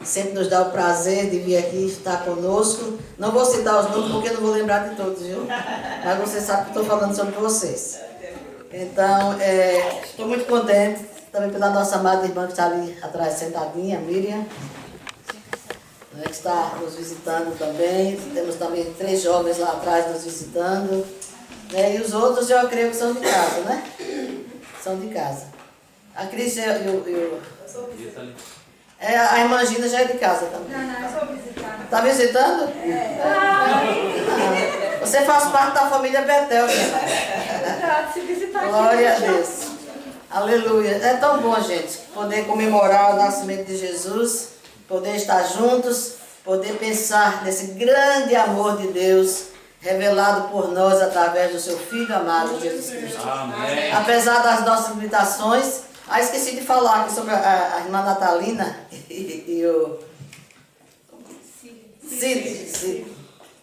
sempre nos dá o prazer de vir aqui estar conosco. Não vou citar os nomes porque eu não vou lembrar de todos, viu? Mas você sabe que estou falando sobre vocês. Então, estou muito contente também pela nossa amada irmã que está ali atrás sentadinha, a Miriam, que está nos visitando também. Temos também 3 jovens lá atrás nos visitando. E os outros eu creio que são de casa, né? São de casa. A Cris a irmã Gina já é de casa também. Não, eu sou visitada. Está visitando? Você faz parte da família Betel, né? Se visitar. Glória a Deus. Aleluia. É tão bom, gente, poder comemorar o nascimento de Jesus, poder estar juntos, poder pensar nesse grande amor de Deus revelado por nós através do seu Filho amado, Jesus Cristo. Amém. Apesar das nossas limitações, esqueci de falar aqui sobre a irmã Natalina e o Cid.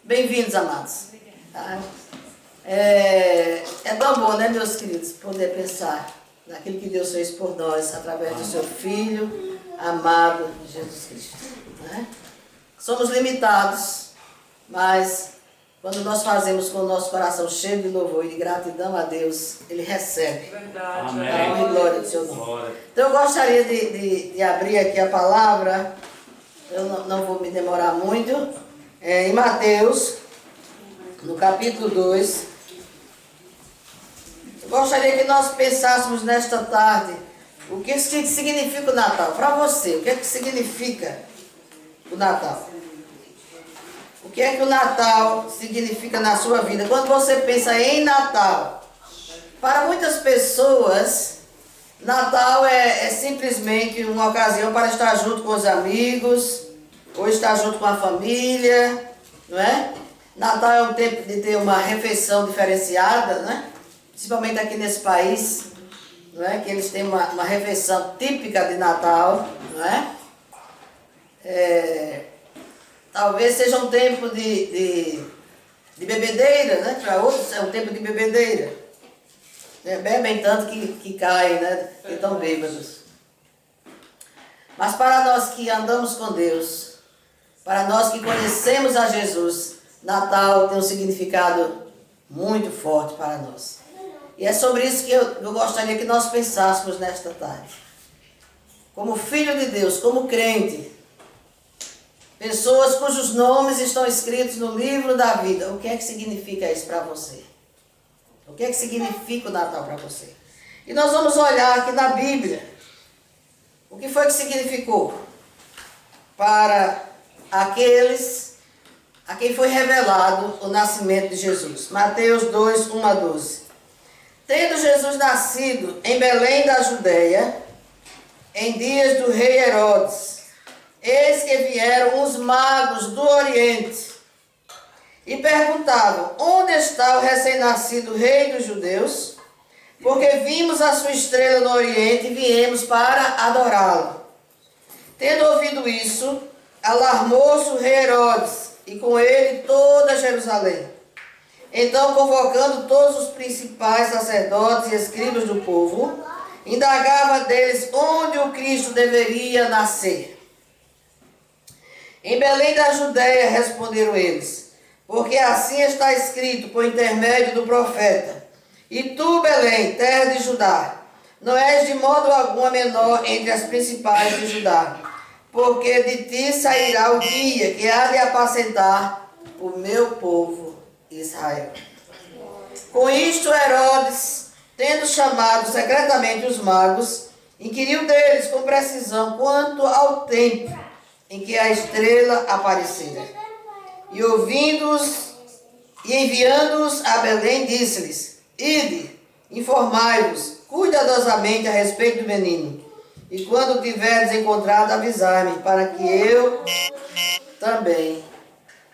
Bem-vindos, amados. Tá? É tão bom, né, meus queridos, poder pensar naquilo que Deus fez por nós através do seu Filho amado, Jesus Cristo. Né? Somos limitados, mas quando nós fazemos com o nosso coração cheio de louvor e de gratidão a Deus, Ele recebe. Verdade. A honra e glória do seu nome. Então eu gostaria de abrir aqui a palavra, eu não vou me demorar muito, em Mateus, no capítulo 2. Eu gostaria que nós pensássemos nesta tarde o que significa o Natal. Para você, o que é que significa o Natal? O que é que o Natal significa na sua vida? Quando você pensa em Natal, para muitas pessoas, Natal é simplesmente uma ocasião para estar junto com os amigos, ou estar junto com a família, não é? Natal é um tempo de ter uma refeição diferenciada, né? Principalmente aqui nesse país, não é? Que eles têm uma refeição típica de Natal, não é? Talvez seja um tempo de bebedeira, né? Para outros é um tempo de bebedeira. Bebem tanto que caem, né? Que estão bêbados. Mas para nós que andamos com Deus, para nós que conhecemos a Jesus, Natal tem um significado muito forte para nós. E é sobre isso que eu gostaria que nós pensássemos nesta tarde. Como filho de Deus, como crente, pessoas cujos nomes estão escritos no livro da vida. O que é que significa isso para você? O que é que significa o Natal para você? E nós vamos olhar aqui na Bíblia. O que foi que significou para aqueles a quem foi revelado o nascimento de Jesus? Mateus 2, 1 a 12. Tendo Jesus nascido em Belém da Judeia, em dias do rei Herodes, eis que vieram os magos do Oriente e perguntavam: onde está o recém-nascido rei dos judeus? Porque vimos a sua estrela no Oriente e viemos para adorá-lo. Tendo ouvido isso, alarmou-se o rei Herodes e com ele toda Jerusalém. Então, convocando todos os principais sacerdotes e escribas do povo, indagava deles onde o Cristo deveria nascer. Em Belém da Judeia, responderam eles, porque assim está escrito por intermédio do profeta: e tu, Belém, terra de Judá, não és de modo algum a menor entre as principais de Judá, porque de ti sairá o guia que há de apacentar o meu povo Israel. Com isto, Herodes, tendo chamado secretamente os magos, inquiriu deles com precisão quanto ao tempo em que a estrela aparecera. E ouvindo-os e enviando-os a Belém, disse-lhes: ide, informai-vos cuidadosamente a respeito do menino, e quando tiverdes encontrado, avisai-me, para que eu também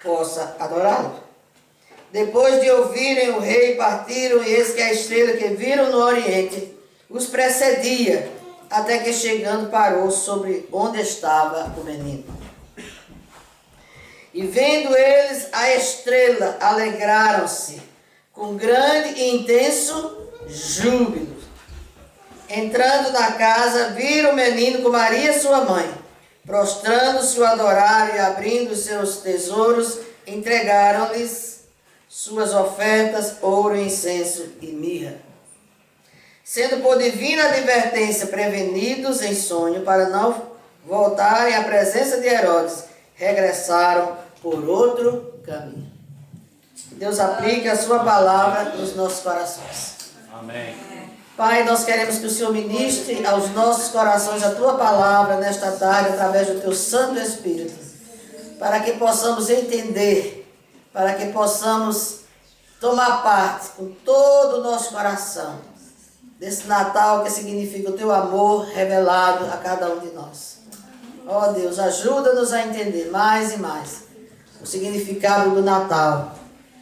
possa adorá-lo. Depois de ouvirem o rei, partiram, e eis que a estrela que viram no Oriente os precedia, até que chegando parou sobre onde estava o menino. E vendo eles a estrela, alegraram-se com grande e intenso júbilo. Entrando na casa, viram o menino com Maria sua mãe, Prostrando-se o adoraram e abrindo seus tesouros, entregaram-lhes suas ofertas, ouro, incenso e mirra. Sendo por divina advertência prevenidos em sonho para não voltarem à presença de Herodes, regressaram por outro caminho. Deus aplique a sua palavra nos nossos corações. Amém. Pai, nós queremos que o Senhor ministre aos nossos corações a tua palavra nesta tarde, através do teu Santo Espírito, para que possamos entender, para que possamos tomar parte com todo o nosso coração desse Natal que significa o teu amor revelado a cada um de nós. Ó Deus, ajuda-nos a entender mais e mais o significado do Natal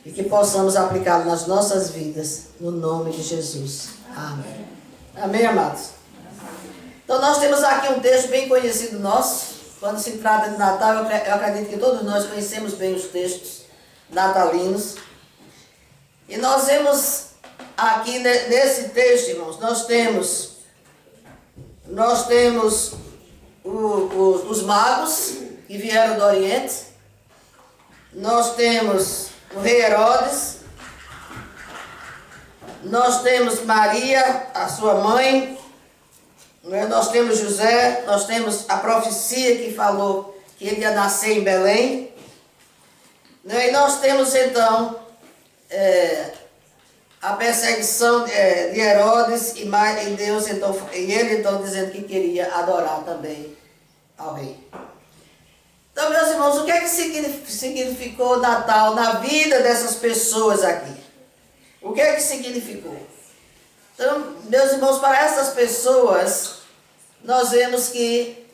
e que possamos aplicá-lo nas nossas vidas, no nome de Jesus. Amém. Amém, amados? Então nós temos aqui um texto bem conhecido nosso. Quando se trata de Natal, eu acredito que todos nós conhecemos bem os textos natalinos. E nós vemos aqui nesse texto, irmãos, nós temos os magos que vieram do Oriente. Nós temos o rei Herodes. Nós temos Maria, a sua mãe. Nós temos José. Nós temos a profecia que falou que ele ia nascer em Belém. E nós temos então a perseguição de Herodes e Deus, então, e ele então dizendo que queria adorar também ao rei. Então, meus irmãos, o que é que significou Natal na vida dessas pessoas aqui? O que é que significou? Então, meus irmãos, para essas pessoas, nós vemos que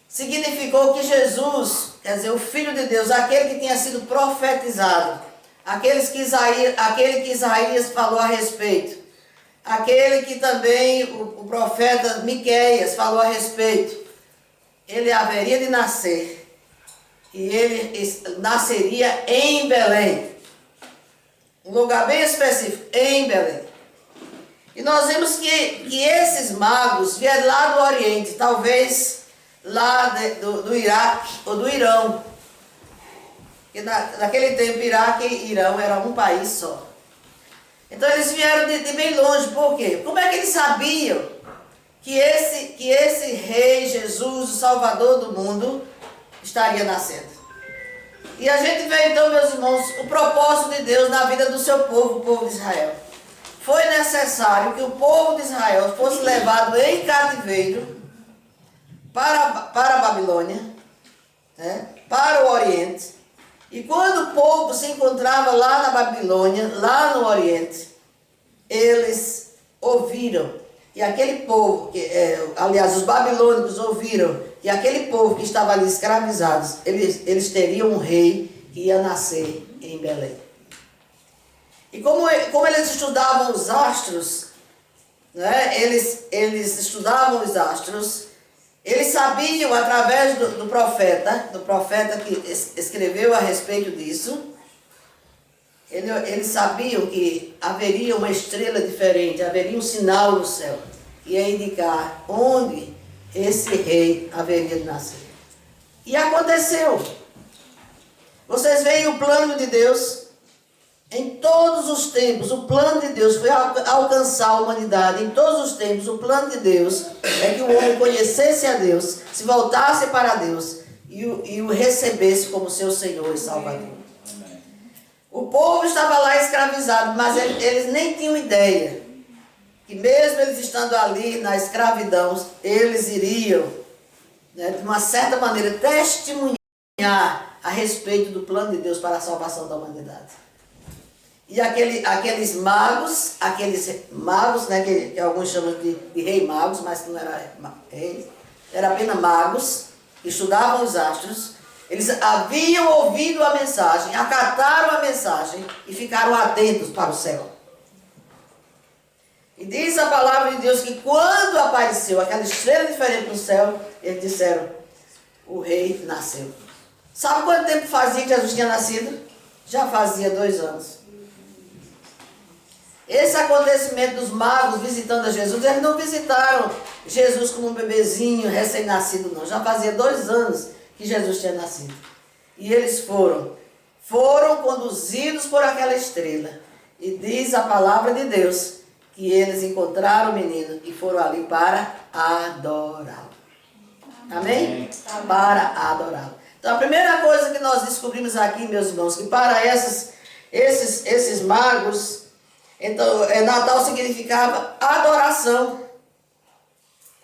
significou que Jesus, quer dizer, o Filho de Deus, aquele que tinha sido profetizado, aquele que Isaías falou a respeito, aquele que também o profeta Miqueias falou a respeito, ele haveria de nascer, e ele nasceria em Belém, um lugar bem específico, em Belém. E nós vemos que esses magos vieram lá do Oriente, talvez lá do Iraque ou do Irão. Porque naquele tempo Iraque e Irão eram um país só. Então eles vieram de bem longe. Por quê? Como é que eles sabiam que esse rei Jesus, o Salvador do mundo, estaria nascendo? E a gente vê então, meus irmãos, o propósito de Deus na vida do seu povo, o povo de Israel. Foi necessário que o povo de Israel fosse levado em cativeiro para a Babilônia, né, para o Oriente. E quando o povo se encontrava lá na Babilônia, lá no Oriente, eles ouviram. E aquele povo, aliás, os babilônicos ouviram que aquele povo que estava ali escravizados, eles teriam um rei que ia nascer em Belém. E como eles estudavam os astros, né, eles estudavam os astros, eles sabiam através do profeta que escreveu a respeito disso, eles sabiam que haveria uma estrela diferente, haveria um sinal no céu, que ia indicar onde esse rei haveria de nascer. E aconteceu. Vocês veem o plano de Deus. Em todos os tempos, o plano de Deus foi alcançar a humanidade. Em todos os tempos, o plano de Deus é que o homem conhecesse a Deus, se voltasse para Deus e o recebesse como seu Senhor e Salvador. O povo estava lá escravizado, mas eles nem tinham ideia que mesmo eles estando ali na escravidão, eles iriam, né, de uma certa maneira, testemunhar a respeito do plano de Deus para a salvação da humanidade. E aqueles magos, né, que alguns chamam de rei magos, mas que não era reis, era apenas magos, que estudavam os astros. Eles haviam ouvido a mensagem, acataram a mensagem e ficaram atentos para o céu. E diz a palavra de Deus que quando apareceu aquela estrela diferente no céu, eles disseram, o rei nasceu. Sabe quanto tempo fazia que Jesus tinha nascido? Já fazia 2 anos. Esse acontecimento dos magos visitando a Jesus, eles não visitaram Jesus como um bebezinho recém-nascido, não. Já fazia 2 anos que Jesus tinha nascido. E eles foram conduzidos por aquela estrela. E diz a palavra de Deus que eles encontraram o menino e foram ali para adorá-lo. Amém? Para adorá-lo. Então a primeira coisa que nós descobrimos aqui, meus irmãos, que para esses magos, então Natal significava adoração.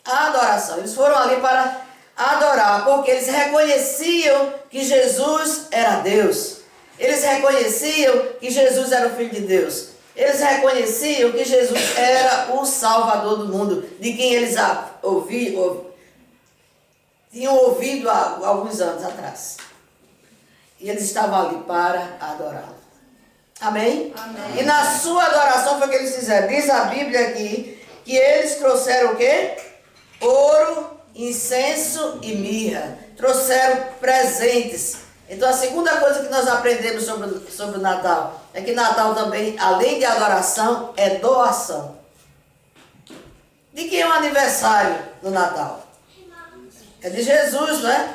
Adoração. Eles foram ali para adorar, porque eles reconheciam que Jesus era Deus. Eles reconheciam que Jesus era o Filho de Deus. Eles reconheciam que Jesus era o Salvador do mundo, de quem eles tinham ouvido há alguns anos atrás. E eles estavam ali para adorá-lo. Amém? Amém? E na sua adoração foi o que eles fizeram. Diz a Bíblia aqui que eles trouxeram o quê? Ouro, incenso e mirra. Trouxeram presentes. Então a segunda coisa que nós aprendemos sobre o Natal é que Natal também, além de adoração, é doação. De quem é o aniversário no Natal? É de Jesus, não é?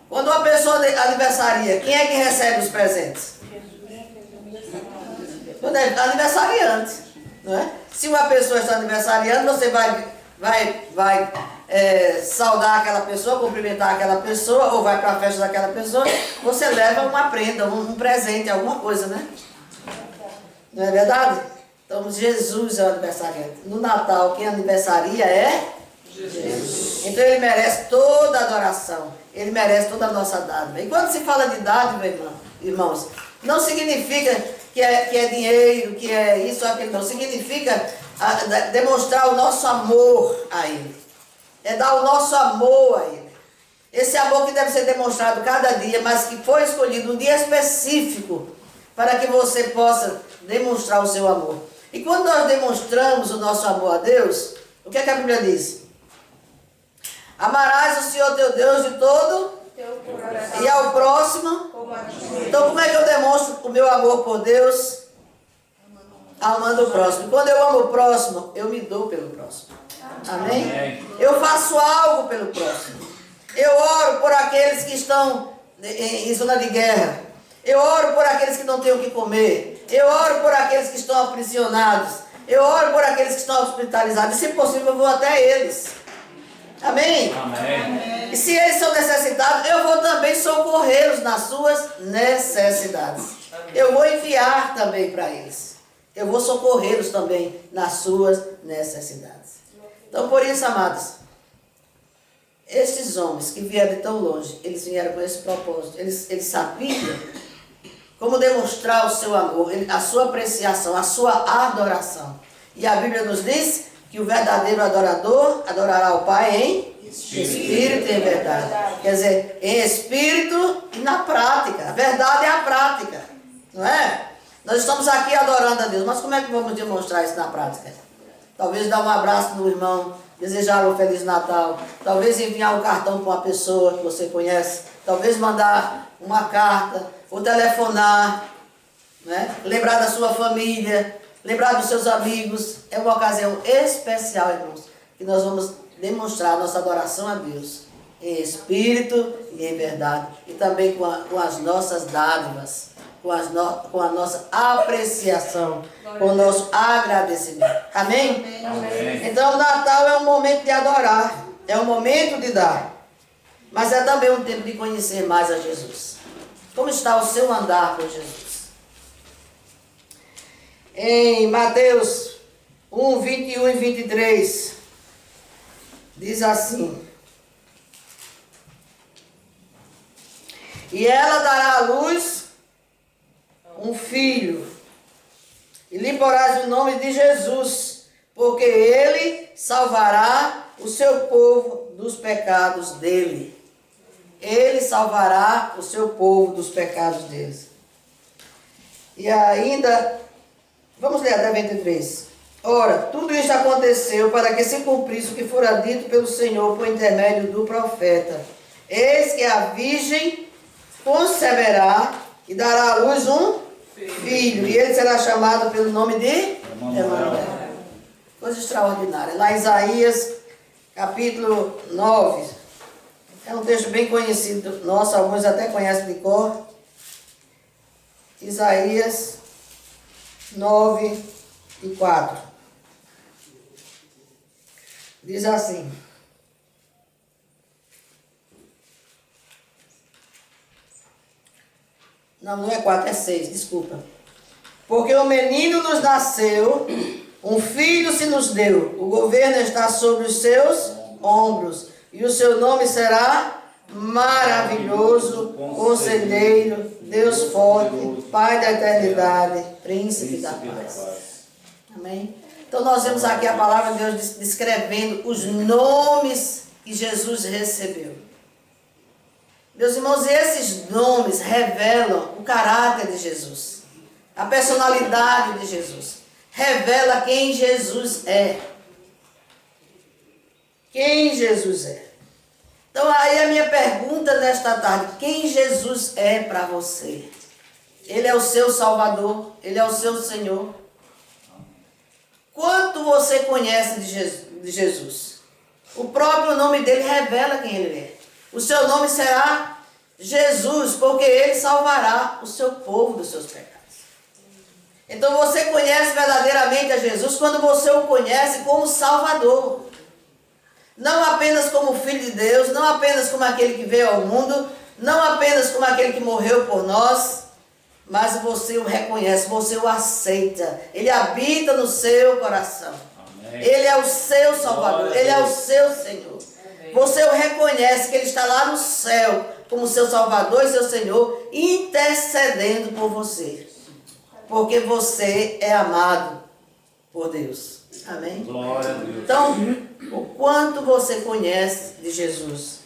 Quando uma pessoa aniversaria, quem é que recebe os presentes? Aniversariante, não é? Se uma pessoa está aniversariando, você vai saudar aquela pessoa, cumprimentar aquela pessoa, ou vai para a festa daquela pessoa, você leva uma prenda, um presente, alguma coisa, né? Não é verdade? Então Jesus é o aniversariante. No Natal, quem aniversaria é Jesus. Então ele merece toda a adoração, ele merece toda a nossa dádiva. E quando se fala de dádiva, irmãos, não significa que é dinheiro, que é isso ou aquilo, não. Significa demonstrar o nosso amor a Ele. É dar o nosso amor a Ele. Esse amor que deve ser demonstrado cada dia, mas que foi escolhido um dia específico para que você possa demonstrar o seu amor. E quando nós demonstramos o nosso amor a Deus, o que é que a Bíblia diz? Amarás o Senhor teu Deus de todo e ao próximo. Então como é que eu demonstro o meu amor por Deus? Amando o próximo. Quando eu amo o próximo, eu me dou pelo próximo. Amém? Eu faço algo pelo próximo. Eu oro por aqueles que estão em zona de guerra. Eu oro por aqueles que não têm o que comer. Eu oro por aqueles que estão aprisionados. Eu oro por aqueles que estão hospitalizados. E se possível, eu vou até eles. Amém? Amém? E se eles são necessitados, eu vou também socorrê-los nas suas necessidades. Eu vou enviar também para eles. Eu vou socorrê-los também nas suas necessidades. Então, por isso, amados, estes homens que vieram de tão longe, eles vieram com esse propósito. Eles sabiam como demonstrar o seu amor, a sua apreciação, a sua adoração. E a Bíblia nos diz que o verdadeiro adorador adorará o Pai em espírito e em verdade. Quer dizer, em espírito e na prática. A verdade é a prática, não é? Nós estamos aqui adorando a Deus, mas como é que vamos demonstrar isso na prática? Talvez dar um abraço no irmão, desejar um Feliz Natal, talvez enviar um cartão para uma pessoa que você conhece, talvez mandar uma carta, ou telefonar, né? Lembrar da sua família, lembrar dos seus amigos. É uma ocasião especial, irmãos, que nós vamos demonstrar a nossa adoração a Deus, em espírito e em verdade, e também com as nossas dádivas, com a nossa apreciação, com o nosso agradecimento. Amém? Amém? Então o Natal é um momento de adorar, é um momento de dar, mas é também um tempo de conhecer mais a Jesus. Como está o seu andar com Jesus? Em Mateus 1, 21 e 23, diz assim: e ela dará à luz um filho, e lhe porás o nome de Jesus, porque ele salvará o seu povo dos pecados dele. Ele salvará o seu povo dos pecados deles. E ainda, vamos ler até 23. Ora, tudo isso aconteceu para que se cumprisse o que fora dito pelo Senhor por intermédio do profeta. Eis que a virgem conceberá e dará à luz um filho, e ele será chamado pelo nome de Emanuel. Coisa extraordinária. Lá em Isaías, capítulo 9. É um texto bem conhecido nosso, alguns até conhecem de cor. Isaías 9 e 4. Diz assim: não é 4, é 6, desculpa. Porque o menino nos nasceu, um filho se nos deu, o governo está sobre os seus ombros, e o seu nome será Maravilhoso, Conselheiro, Deus Forte, Pai da Eternidade, Príncipe da Paz. Amém? Então nós vemos aqui a palavra de Deus descrevendo os nomes que Jesus recebeu. Meus irmãos, esses nomes revelam o caráter de Jesus, a personalidade de Jesus, revela quem Jesus é. Quem Jesus é. Então aí a minha pergunta nesta tarde: quem Jesus é para você? Ele é o seu Salvador, Ele é o seu Senhor. Quanto você conhece de Jesus? O próprio nome dele revela quem ele é. O seu nome será Jesus, porque ele salvará o seu povo dos seus pecados. Então você conhece verdadeiramente a Jesus quando você o conhece como Salvador. Não apenas como Filho de Deus, não apenas como aquele que veio ao mundo, não apenas como aquele que morreu por nós, mas você o reconhece, você o aceita. Ele habita no seu coração. Amém. Ele é o seu Salvador, Ele é o seu Senhor. Amém. Você o reconhece que Ele está lá no céu como seu Salvador e seu Senhor, intercedendo por você. Porque você é amado por Deus. Amém? Glória a Deus. Então, o quanto você conhece de Jesus.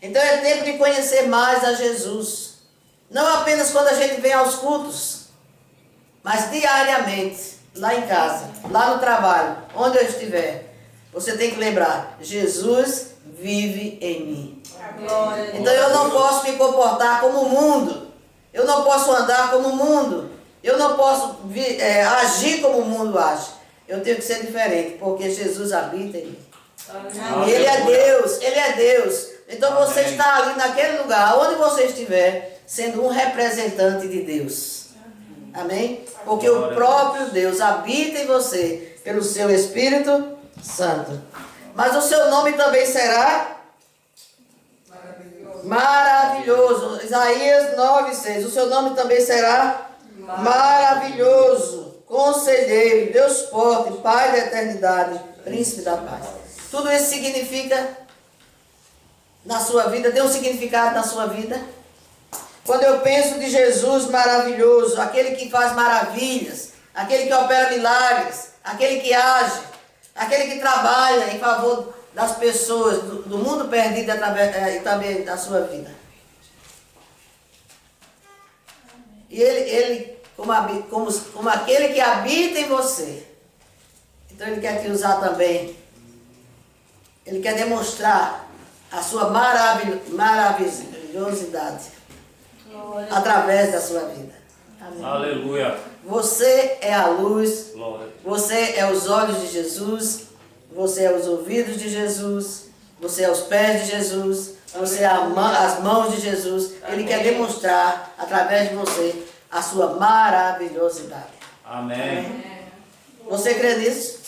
Então é tempo de conhecer mais a Jesus. Não apenas quando a gente vem aos cultos, mas diariamente, lá em casa, lá no trabalho, onde eu estiver. Você tem que lembrar: Jesus vive em mim. Então eu não posso me comportar como o mundo. Eu não posso andar como o mundo. Eu não posso agir como o mundo age. Eu tenho que ser diferente, porque Jesus habita em mim. Ele é Deus, Ele é Deus. Então você está ali naquele lugar, onde você estiver, sendo um representante de Deus. Amém? Porque o próprio Deus habita em você, pelo seu Espírito Santo. Mas o seu nome também será maravilhoso. Isaías 9:6. O seu nome também será maravilhoso, Conselheiro, Deus Forte, Pai da Eternidade, Príncipe da Paz. Tudo isso significa na sua vida, tem um significado na sua vida. Quando eu penso de Jesus maravilhoso, aquele que faz maravilhas, aquele que opera milagres, aquele que age, aquele que trabalha em favor das pessoas, do mundo perdido e também da sua vida. E ele como aquele que habita em você. Então ele quer te usar também. Ele quer demonstrar a sua maravilhosidade através da sua vida. Amém. Aleluia. Você é a luz. Glória. Você é os olhos de Jesus. Você é os ouvidos de Jesus. Você é os pés de Jesus. Você é as mãos de Jesus. Ele quer demonstrar através de você a sua maravilhosidade. Amém. Amém. Você crê nisso?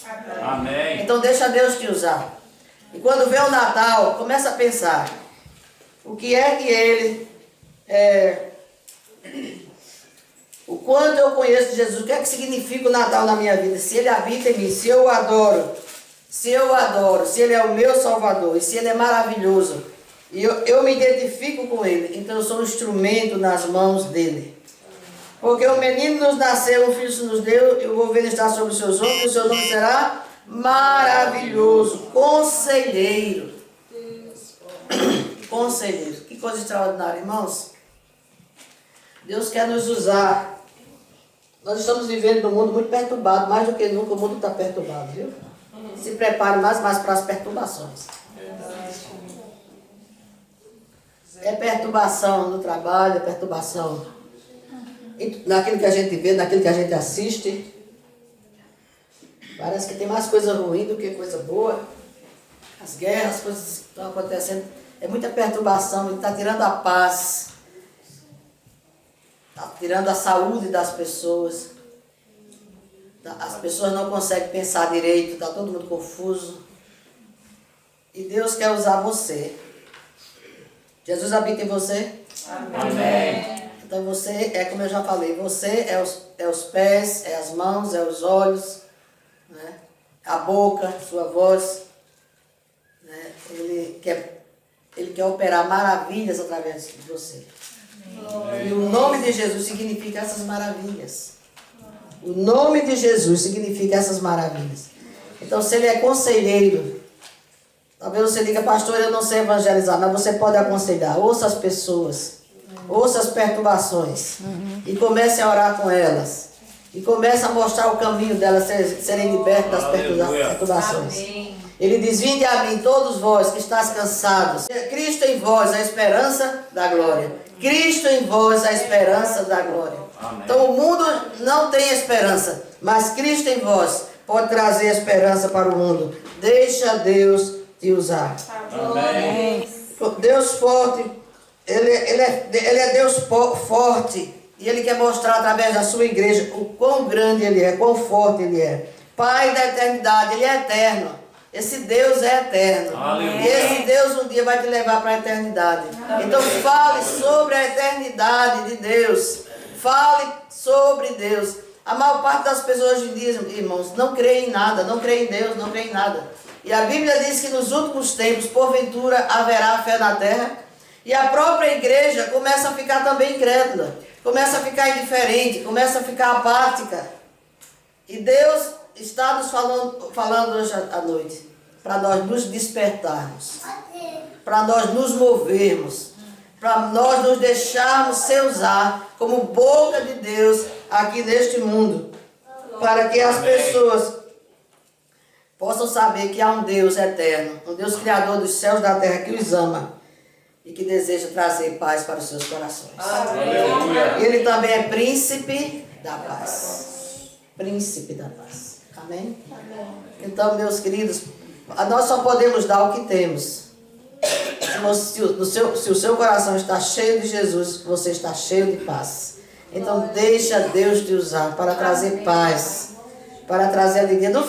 Amém. Então deixa Deus te usar. E quando vê o Natal, começa a pensar: o que é que Ele o quanto eu conheço de Jesus, o que é que significa o Natal na minha vida? Se Ele habita em mim, se eu o adoro, se Ele é o meu Salvador, e se Ele é maravilhoso, e eu me identifico com Ele, então eu sou um instrumento nas mãos dEle. Porque o menino nos nasceu, um filho se nos deu, e o governo está sobre os seus ombros, e o seu nome será maravilhoso, Conselheiro. Conselheiro. Que coisa extraordinária, irmãos. Deus quer nos usar. Nós estamos vivendo num mundo muito perturbado, mais do que nunca o mundo está perturbado, viu? Se prepare mais para as perturbações. É perturbação no trabalho, é perturbação naquilo que a gente vê, naquilo que a gente assiste. Parece que tem mais coisa ruim do que coisa boa. As guerras, as coisas que estão acontecendo. É muita perturbação, ele está tirando a paz. Está tirando a saúde das pessoas. As pessoas não conseguem pensar direito, está todo mundo confuso. E Deus quer usar você. Jesus habita em você? Amém. Então você é, como eu já falei, você é os pés, é as mãos, é os olhos, né? A boca, sua voz. Né? Ele quer operar maravilhas através de você. Amém. E o nome de Jesus significa essas maravilhas. O nome de Jesus significa essas maravilhas. Então, se ele é conselheiro, talvez você diga, pastor, eu não sei evangelizar, mas você pode aconselhar. Ouça as pessoas, ouça as perturbações e comece a orar com elas. E comece a mostrar o caminho delas serem libertas das perturbações. Amém. Ele diz, vinde a mim, todos vós que estáis cansados. Cristo em vós, a esperança da glória. Cristo em vós, a esperança da glória. Amém. Então o mundo não tem esperança, mas Cristo em vós pode trazer esperança para o mundo. Deixa Deus te usar. Amém. Deus forte, Ele é Deus forte. E Ele quer mostrar através da sua igreja o quão grande Ele é, quão forte Ele é. Pai da eternidade, Ele é eterno. Esse Deus é eterno. Aleluia. E esse Deus um dia vai te levar para a eternidade. Amém. Então fale sobre a eternidade de Deus. Fale sobre Deus. A maior parte das pessoas hoje em dia, irmãos, não crê em nada, não crê em Deus, não crê em nada. E a Bíblia diz que nos últimos tempos, porventura, haverá fé na terra. E a própria igreja começa a ficar também incrédula. Começa a ficar indiferente, começa a ficar apática. E Deus está nos falando hoje à noite, para nós nos despertarmos, para nós nos movermos, para nós nos deixarmos ser usar como boca de Deus aqui neste mundo, para que as pessoas possam saber que há um Deus eterno, um Deus criador dos céus e da terra que os ama e que deseja trazer paz para os seus corações. Aleluia. Ele também é príncipe da paz. Príncipe da paz. Amém? Amém? Então, meus queridos, nós só podemos dar o que temos. Se o seu coração está cheio de Jesus, você está cheio de paz. Então, deixa Deus te usar para trazer paz, para trazer alegria. Não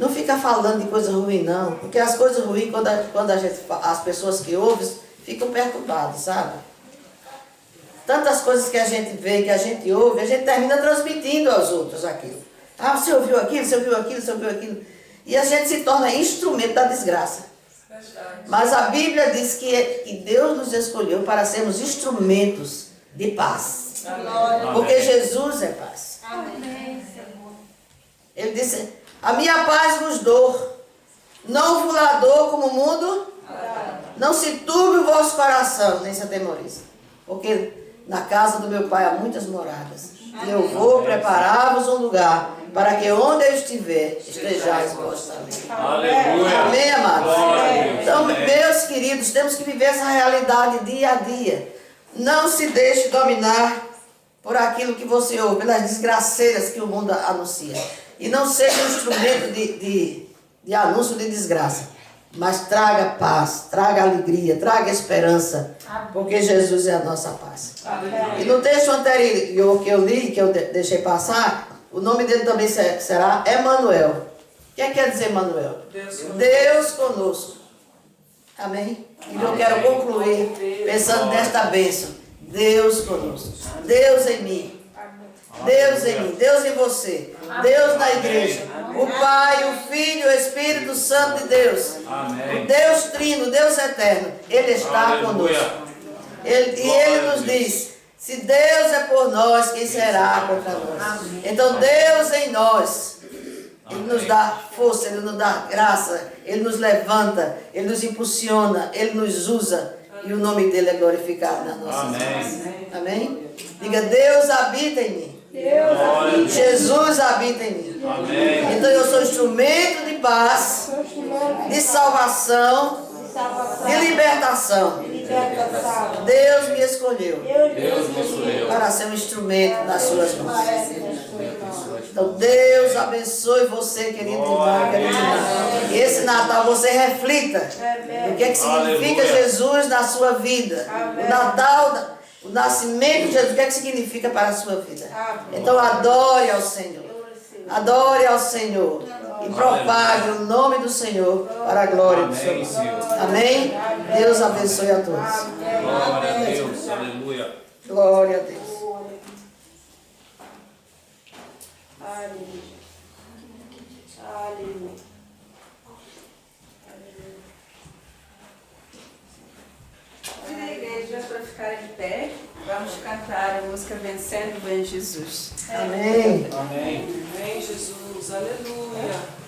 fica falando de coisa ruim, não. Porque as coisas ruins, quando as pessoas que ouvem, ficam perturbadas, sabe? Tantas coisas que a gente vê, que a gente ouve, a gente termina transmitindo aos outros aquilo. Ah, você ouviu aquilo, você ouviu aquilo, você ouviu aquilo. E a gente se torna instrumento da desgraça. Mas a Bíblia diz que Deus nos escolheu para sermos instrumentos de paz. Porque Jesus é paz. Ele disse, a minha paz vos dou. Não vos la dou como o mundo. Não se turbe o vosso coração, nem se atemorize. Porque na casa do meu Pai há muitas moradas. E eu vou preparar-vos um lugar, para que onde eu estiver, estejais vós também. Aleluia. Amém, amados? Então, meus queridos, temos que viver essa realidade dia a dia. Não se deixe dominar por aquilo que você ouve, pelas desgraceiras que o mundo anuncia. E não seja um instrumento de anúncio de desgraça. Mas traga paz, traga alegria, traga esperança, porque Jesus é a nossa paz. E no texto anterior que eu li, que eu deixei passar, o nome dele também será Emanuel. O que quer dizer Emanuel? Deus conosco. Amém? E eu quero concluir pensando nesta bênção. Deus conosco. Deus em mim. Deus em mim, Deus em você, Deus na igreja, o Pai, o Filho, o Espírito Santo de Deus, o Deus Trino, Deus Eterno, Ele está conosco. Ele nos diz, se Deus é por nós, quem será contra nós? Então Deus em nós, Ele nos dá força, Ele nos dá graça, Ele nos levanta, Ele nos impulsiona, Ele nos usa e o nome dEle é glorificado na nossa vida. Amém? Diga, Deus habita em mim. Jesus habita em mim. Amém. Então eu sou instrumento de paz, de salvação, de libertação. Deus me escolheu Deus me escolheu para ser um instrumento nas suas mãos. Então Deus abençoe você, querido irmão, querida irmã. E esse Natal você reflita o que significa Jesus na sua vida. O Natal, o nascimento de Jesus, o que significa para a sua vida. Então adore ao Senhor. Adore ao Senhor. E propague o nome do Senhor para a glória do seu nome. Amém? Deus abençoe a todos. Glória a Deus. Aleluia. Glória a Deus. Aleluia. Aleluia. Convido a igreja para ficar de pé. Vamos cantar a música Vencendo Bem Jesus. Amém. Amém. Vem Jesus, aleluia.